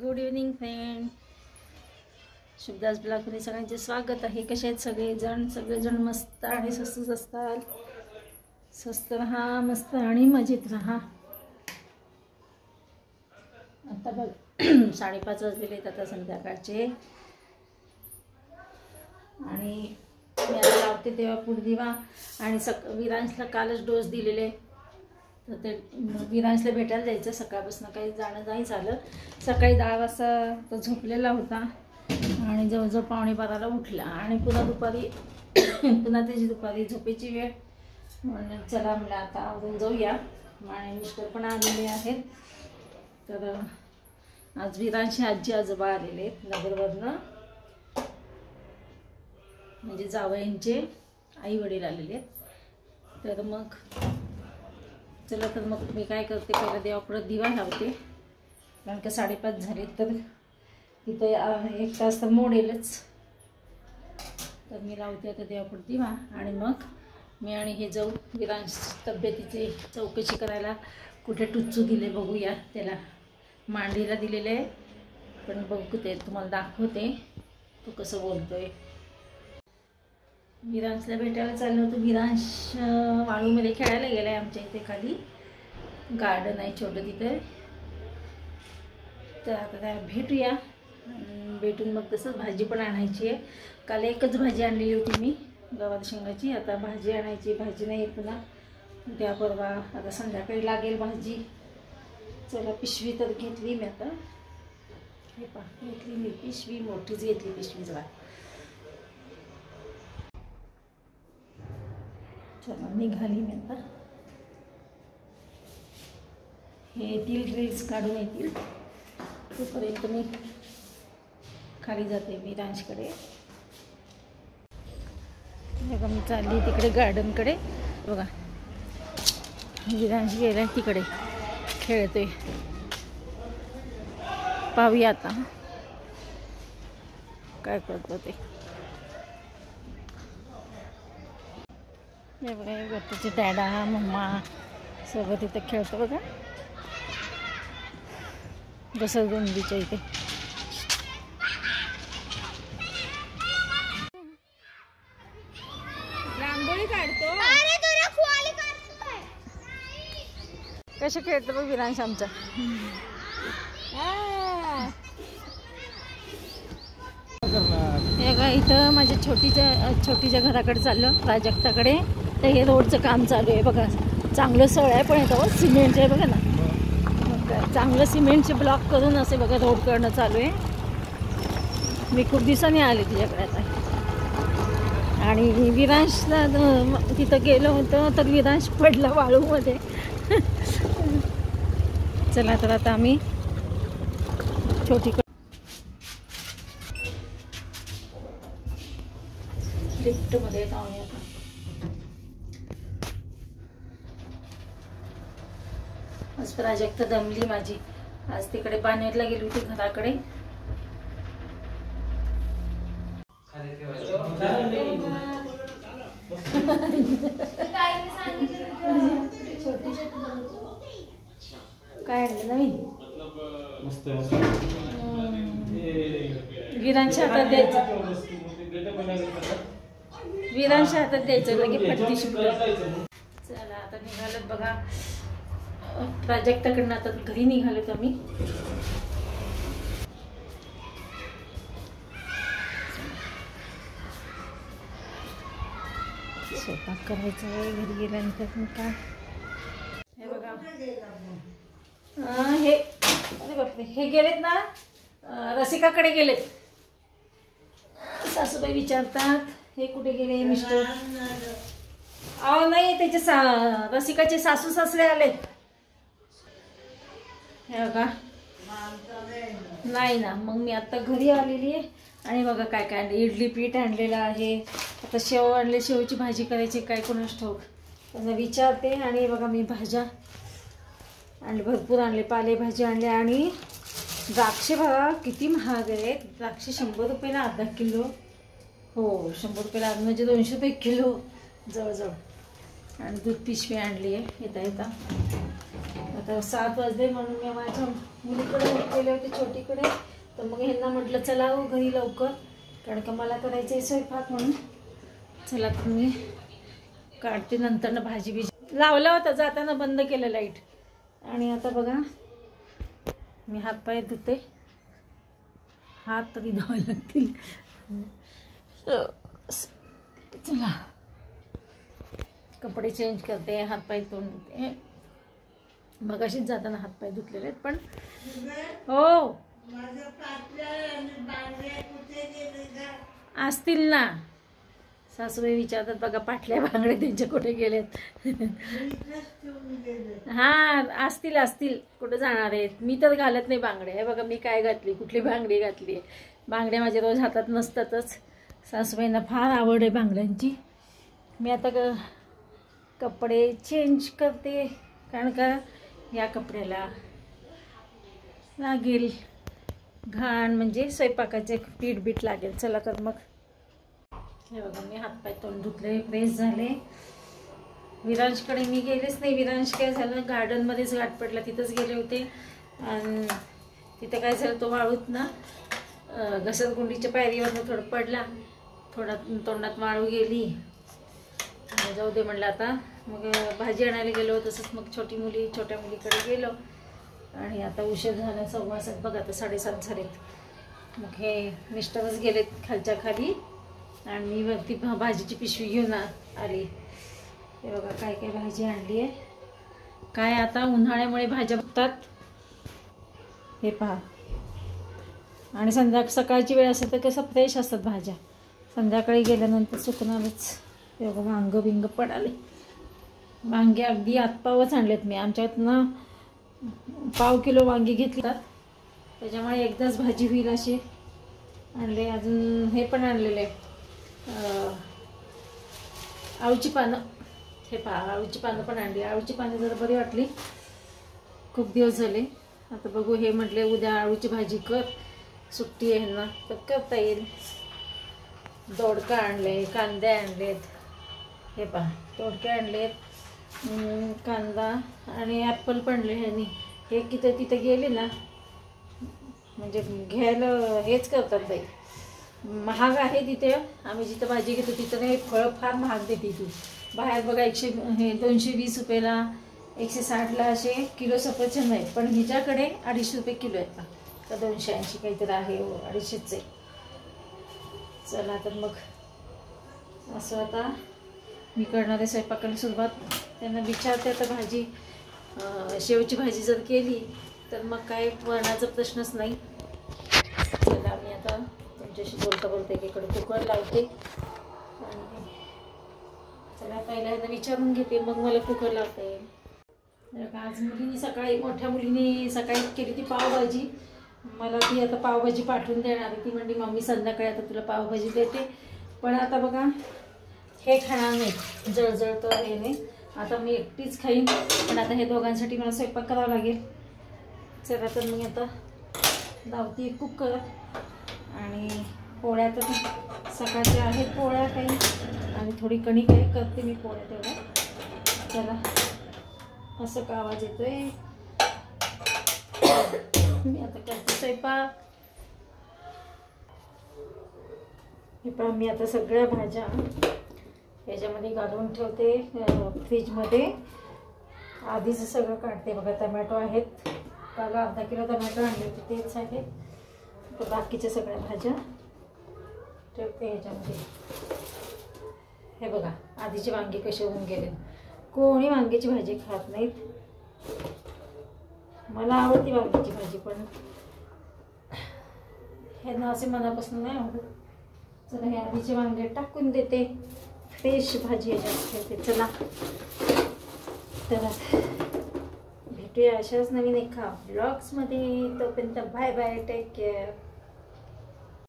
Good evening friend, शुभदास ब्लॉगमध्ये सगळ्यांचे स्वागत आहे. कसे आहेत सगळेजण मस्त आणि स्वस्तच असतात. स्वस्त राहा, मस्त आणि मजेत राहा. आता बघ 5:30 वाजलेले आहेत आता संध्याकाळचे. आणि मी आता लावते तेव्हा पुढे दिवा. आणि विरांशला कालच डोस दिलेले, तर ते विरांशला भेटायला जायचं. सकाळपासून काही जाणं नाही झालं. सकाळी 10 वाजता तो झोपलेला होता आणि जवळजवळ 11:45ला उठला. आणि पुन्हा त्याची दुपारी झोपेची वेळ. म्हणून चला म्हणलं आता आवरून जाऊया. आणि मिस्टर पण आलेले आहेत. तर आज विरांशी आजी आजोबा आलेले आहेत नगरवरनं, म्हणजे जावयांचे आई वडील आलेले आहेत. तर मग चला, तर मग मी काय करते, पहिला देवापुढे दिवा लावते. कारण का 5:30 झाले, तर तिथं 1 तास तर मोडेलच. तर मी लावते आता देवापुढे दिवा. आणि मग मी आणि हे जाऊ विरांश तब्येतीची चौकशी करायला. कुठे टुच्चू दिले बघूया. त्याला मांडीला दिलेले आहे, पण बघू ते तुम्हाला दाखवते तो कसं बोलतोय. विरांशला भेटायला चाललं होतं. विरांश वाळूमध्ये खेळायला गेला आहे. आमच्या इथे खाली गार्डन आहे छोटं तिथे. तर आता त्याला भेटूया. भेटून मग तसंच भाजी पण आणायची आहे. काल एकच भाजी आणलेली होती मी, गवार शेंगाची. आता भाजी आणायची. भाजी नाही पुन्हा उद्या परवा. आता संध्याकाळी लागेल भाजी. चला, पिशवी तर घेतली मी आता. हे पहा, घेतली मी पिशवी, मोठीच घेतली पिशवी जरा. चला, निघाली मी आता. हे येतील, रील्स काढून येतील, तोपर्यंत मी खाली जाते विरांशकडे. बघा, मी चालली तिकडे गार्डनकडे. बघा, विरांश गेला तिकडे, खेळते. पाहूया आता काय करतो ते. हे बघा, त्याचे डॅडा मम्मा सोबत इथे खेळतो. बघा घसरगुंडीच्या इथे. रांगोळी काढतो. कसे खेळतो बघ विरांश आमचा. हे बघा, इथं माझ्या छोटीच्या घराकडे चाललं, प्राजक्ताकडे. तर हे रोडचं काम चालू आहे. बघा, चांगलं सळ आहे, पण येतं सिमेंटचे आहे. बघा ना, चांगलं सिमेंटचे ब्लॉक करून असे बघा रोड करणं चालू आहे. मी खूप दिवसांनी आले तुझ्याकडे आता. आणि विरांशला तिथं गेलं होतं, तर विरांश पडला वाळूमध्ये. चला, तर आता आम्ही छोटीकडे लिफ्टमध्ये जाऊन येतो. आज प्राजक्त दमली माझी. आज तिकडे बानेरला गेली होती घराकडे. काय आणलं नवीन? विरांशच्या हातात द्यायचं. विरांशच्या हातात द्यायचं लगे पट्टी शिकलं. चला, आता निघालं बघा प्राजक्ताकडनं. आता घरी निघालोत आम्ही. स्वयंपाक करायचा आहे घरी गेल्यानंतर. काय हे बघा, हे अरे बापरे, हे गेलेत ना रसिकाकडे गेलेत. सासूबाई विचारतात हे कुठे गेले मिस्टर. अहो नाही, त्याचे रसिकाचे सासू सासरे आलेत. हे बघा, नाही ना. मग मी आता घरी आलेली आहे. आणि बघा काय काय आणलं. इडली पीठ आणलेलं आहे. आता शेव आणले, शेवची भाजी करायची काय कोणास ठाऊक, त्यांना विचारते. आणि बघा, मी भाज्या आणले, भरपूर आणले, पालेभाजी आणले. आणि द्राक्षे बघा किती महाग आहेत. द्राक्षे 100 रुपयाला अर्धा किलो. हो, 100 रुपयाला अर्धा, म्हणजे 200 रुपये किलो जवळजवळ. आणि दूध पिशवी आणली आहे येता येता. आता 7 वाजले म्हणून मी माझ्या मुलीकडे गेले होते छोटीकडे. तर मग ह्यांना म्हटलं चला हो घरी लवकर, कारण का मला करायचं आहे स्वयंपाक म्हणून. चला तर मी काढते, नंतर भाजी बिजी लावला होता जाताना, बंद केलं लाईट. आणि आता बघा मी हातपाय धुते, हात तरी धुवावे लागतील. चला कपडे चेंज करते, हातपाय तोंड धुते. मगाशीच जाताना हातपाय धुतलेले आहेत. पण हो असतील ना, सासूबाई विचारतात बघा पाटल्या बांगडे त्यांच्या कुठे गेलेत. हा असतील असतील, कुठे जाणार आहेत. मी तर घालत नाही बांगड्या. हे बघा मी काय घातली, कुठली बांगडी घातली. बांगड्या माझ्या रोज हातात नसतातच. सासूबाईंना फार आवड आहे बांगड्यांची. मी आता कपडे चेंज करते, कारण का या कपड्याला लागेल घाण, म्हणजे स्वयंपाकाचे पीठ बीठ लागेल. चला तर मग हे बघा मी हातपाय तोंड धुतले, फ्रेश झाले. विरांशकडे मी गेलेच नाही. विरांश काय झालं, गार्डनमध्येच गाठ पडला, तिथंच गेले होते. आणि तिथं काय झालं, तो वाळूत ना घसरगुंडीच्या पायरीवरनं थोडं पडला, थोडा तोंडात वाळू गेली. जाऊ दे म्हणलं आता. मग भाजी आणायला गेलो, तसंच मग छोट्या मुलीकडे गेलो. आणि आता उशीर झाला, 7:15 बघा, आता 7:30 झालेत. मग हे मिस्टरच गेलेत खालच्या खाली आणि मी वरती भाजीची पिशवी घेऊन आली. हे बघा काय काय भाजी आणली आहे. काय आता उन्हाळ्यामुळे भाज्या बघतात, हे पहा. आणि सकाळची वेळ असेल तर कसं फ्रेश असतात भाज्या, संध्याकाळी गेल्यानंतर सुकणारच. हे बघा वांग बिंग पडाले. वांगे अगदी आतपावच आणलेत मी. आमच्यात ना 1/2 किलो वांगी घेतली, त्याच्यामुळे एकदाच भाजी होईल असे आणले. अजून हे पण आणलेले आळूची पानं. हे पहा आळूची पानं पण आणली. आळूची पानं जरा बरी वाटली, खूप दिवस झाले. आता बघू, हे म्हटले उद्या आळूची भाजी कर, सुट्टी आहे ना तर करता येईल. दोडका आणले, कांदे आणलेत. हे पहा दोडके आणलेत, कांदा आणि ॲपल पण आणले ह्यांनी. हे तिथं गेले ना म्हणजे घ्यायला हेच करतात बाई. महाग आहे तिथे. आम्ही जिथं भाजी घेतो तिथं नाही, फळं फार महाग देते ती. बाहेर बघा 220 रुपयाला, 160ला असे किलो सफरचंद आहेत. पण हिच्याकडे 250 रुपये किलो आहेत का 280 काहीतरी आहे. 250च आहे. चला तर मग असं आता मी करणार आहे स्वयंपाकाला सुरुवात. त्यांना विचारते आता भाजी, शेवची भाजी जर केली तर मग काय वरणाचा प्रश्नच नाही. चला मी आता तुमच्याशी बोलता एकीकडे कुकर लावते. आणि चला पहिल्यांदा विचारून घेते, मग मला कुकर लावते. आज मोठ्या मुलीने सकाळी केली ती पावभाजी. मला ती आता पावभाजी पाठवून देणार आहे. ती म्हणली मम्मी संध्याकाळी आता तुला पावभाजी देते. पण आता बघा हे खाणार नाही, जळजळतं हे नाही. आता मी एकटीच खाईन, पण आता हे दोघांसाठी मला स्वयंपाक करावा लागेल. चला तर मग आता लावते कुकर. आणि पोळ्या तर सकाळच्या आहेत पोळ्या काही, आणि थोडी कणिक आहे, करते मी पोळ्या तेवढ्या. चला असं का आवाज येतोय. मी आता करते स्वयंपाक. हे पण मी आता सगळ्या भाज्या याच्यामध्ये घालून ठेवते फ्रीजमध्ये. आधीच सगळं काढते. बघा टमॅटो आहेत, काल 1/2 किलो टमॅटो आणले होते, तेच आहेत. तर बाकीच्या सगळ्या भाज्या ठेवते याच्यामध्ये. हे बघा आधीचे वांगे कसे होऊन गेले. कोणी वांग्याची भाजी खात नाहीत. मला आवडती वांग्याची भाजी, पण हे ना असे मनापासून नाही आवडत. चला हे आधीचे वांगे टाकून देते, फ्रेश भाजी याच्यात ठेवते. चला तर भेटूया अशाच नवीन एका ब्लॉग्समध्ये. तोपर्यंत बाय बाय, टेक केअर.